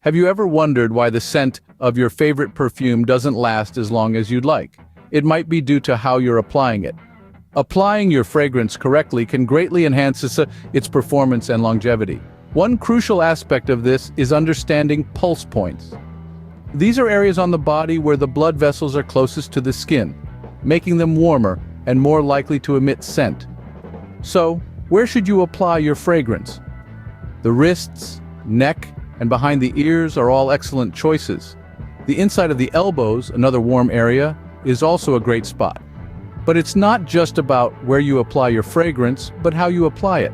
Have you ever wondered why the scent of your favorite perfume doesn't last as long as you'd like? It might be due to how you're applying it. Applying your fragrance correctly can greatly enhance its performance and longevity. One crucial aspect of this is understanding pulse points. These are areas on the body where the blood vessels are closest to the skin, making them warmer and more likely to emit scent. So, where should you apply your fragrance? The wrists, neck, and behind the ears are all excellent choices. The inside of the elbows, another warm area, is also a great spot. But it's not just about where you apply your fragrance, but how you apply it.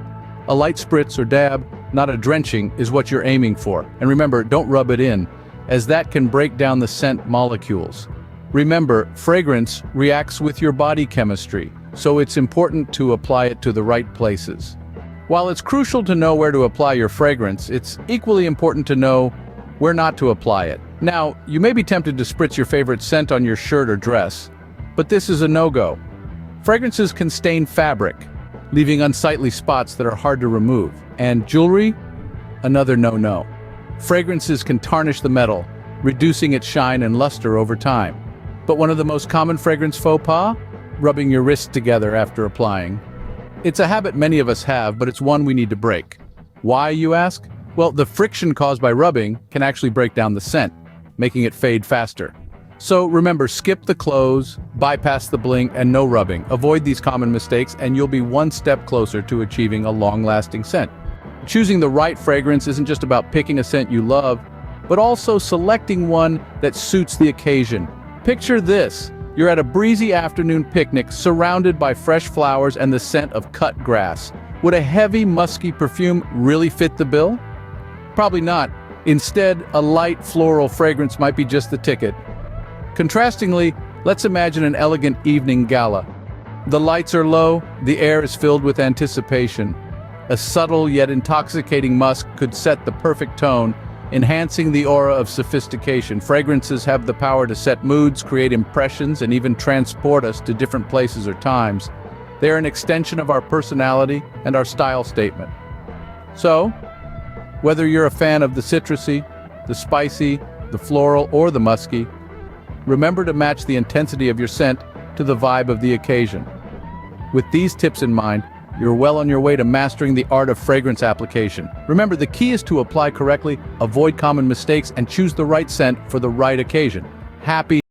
A light spritz or dab, not a drenching, is what you're aiming for. And remember, don't rub it in, as that can break down the scent molecules. Remember, fragrance reacts with your body chemistry, so it's important to apply it to the right places. While it's crucial to know where to apply your fragrance, it's equally important to know where not to apply it. Now, you may be tempted to spritz your favorite scent on your shirt or dress, but this is a no-go. Fragrances can stain fabric, leaving unsightly spots that are hard to remove. And jewelry? Another no-no. Fragrances can tarnish the metal, reducing its shine and luster over time. But one of the most common fragrance faux pas? Rubbing your wrists together after applying. It's a habit many of us have, but it's one we need to break. Why, you ask? Well, the friction caused by rubbing can actually break down the scent, making it fade faster. So remember, skip the close, bypass the bling, and no rubbing. Avoid these common mistakes, and you'll be one step closer to achieving a long-lasting scent. Choosing the right fragrance isn't just about picking a scent you love, but also selecting one that suits the occasion. Picture this. You're at a breezy afternoon picnic surrounded by fresh flowers and the scent of cut grass. Would a heavy, musky perfume really fit the bill? Probably not. Instead, a light floral fragrance might be just the ticket. Contrastingly, let's imagine an elegant evening gala. The lights are low, the air is filled with anticipation. A subtle yet intoxicating musk could set the perfect tone, enhancing the aura of sophistication. Fragrances have the power to set moods, create impressions, and even transport us to different places or times. They are an extension of our personality and our style statement. So, whether you're a fan of the citrusy, the spicy, the floral, or the musky, remember to match the intensity of your scent to the vibe of the occasion. With these tips in mind, you're well on your way to mastering the art of fragrance application. Remember, the key is to apply correctly, avoid common mistakes, and choose the right scent for the right occasion. Happy